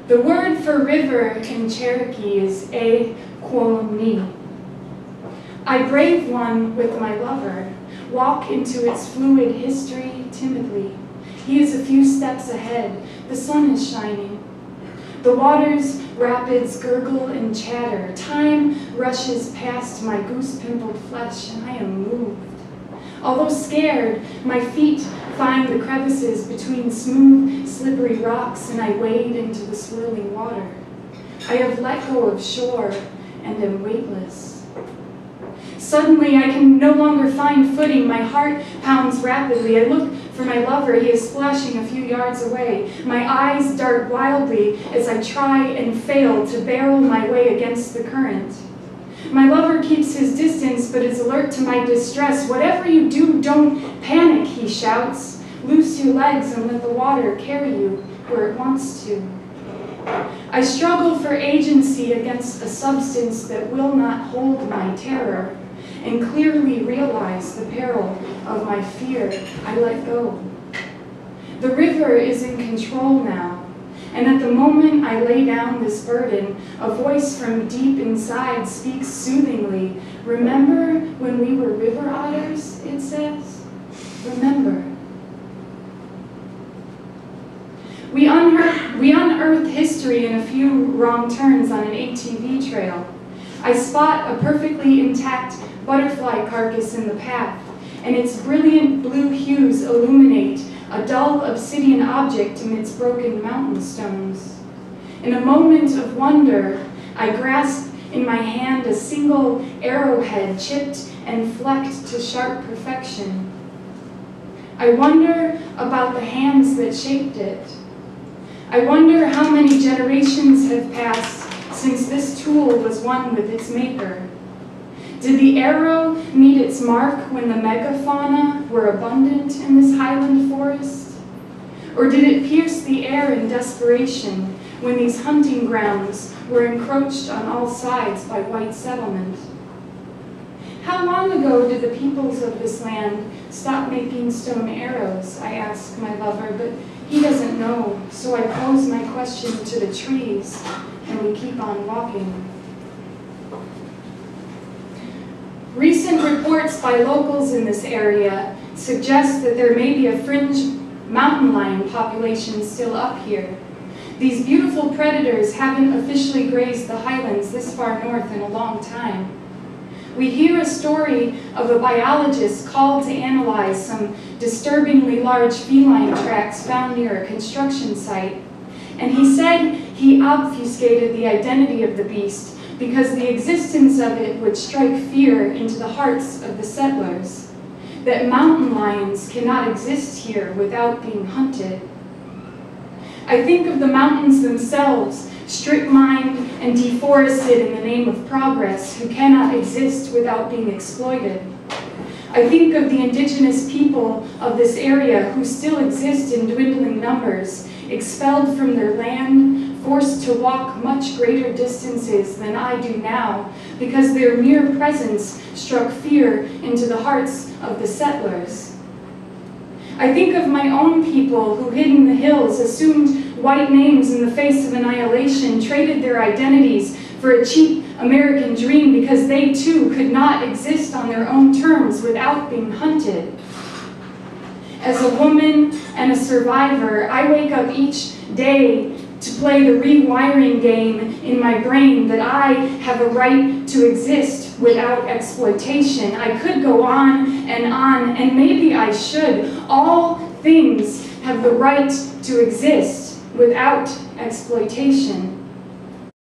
The word for river in Cherokee is E-Quo-Ni. I brave one with my lover, walk into its fluid history timidly. He is a few steps ahead, the sun is shining. The water's rapids gurgle and chatter. Time rushes past my goose-pimpled flesh, and I am moved. Although scared, my feet find the crevices between smooth, slippery rocks, and I wade into the swirling water. I have let go of shore and am weightless. Suddenly, I can no longer find footing. My heart pounds rapidly. I look for my lover. He is splashing a few yards away. My eyes dart wildly as I try and fail to barrel my way against the current. My lover keeps his distance, but is alert to my distress. Whatever you do, don't panic, he shouts. Loose your legs and let the water carry you where it wants to. I struggle for agency against a substance that will not hold my terror, and clearly realize the peril of my fear. I let go. The river is in control now. And at the moment I lay down this burden, a voice from deep inside speaks soothingly. Remember when we were river otters, it says? Remember. We unearth history in a few wrong turns on an ATV trail. I spot a perfectly intact butterfly carcass in the path, and its brilliant blue hues illuminate a dull obsidian object amidst broken mountain stones. In a moment of wonder, I grasp in my hand a single arrowhead chipped and flecked to sharp perfection. I wonder about the hands that shaped it. I wonder how many generations have passed since this tool was one with its maker. Did the arrow meet its mark when the megafauna were abundant in this highland forest? Or did it pierce the air in desperation when these hunting grounds were encroached on all sides by white settlement? How long ago did the peoples of this land stop making stone arrows? I ask my lover, but he doesn't know, so I pose my question to the trees, and we keep on walking. Recent reports by locals in this area suggest that there may be a fringe mountain lion population still up here. These beautiful predators haven't officially grazed the highlands this far north in a long time. We hear a story of a biologist called to analyze some disturbingly large feline tracks found near a construction site, and he said he obfuscated the identity of the beast because the existence of it would strike fear into the hearts of the settlers, that mountain lions cannot exist here without being hunted. I think of the mountains themselves, strip-mined and deforested in the name of progress, who cannot exist without being exploited. I think of the indigenous people of this area who still exist in dwindling numbers, expelled from their land, forced to walk much greater distances than I do now, because their mere presence struck fear into the hearts of the settlers. I think of my own people who hid in the hills, assumed white names in the face of annihilation, traded their identities for a cheap American dream because they too could not exist on their own terms without being hunted. As a woman and a survivor, I wake up each day to play the rewiring game in my brain that I have a right to exist without exploitation. I could go on, and maybe I should. All things have the right to exist without exploitation.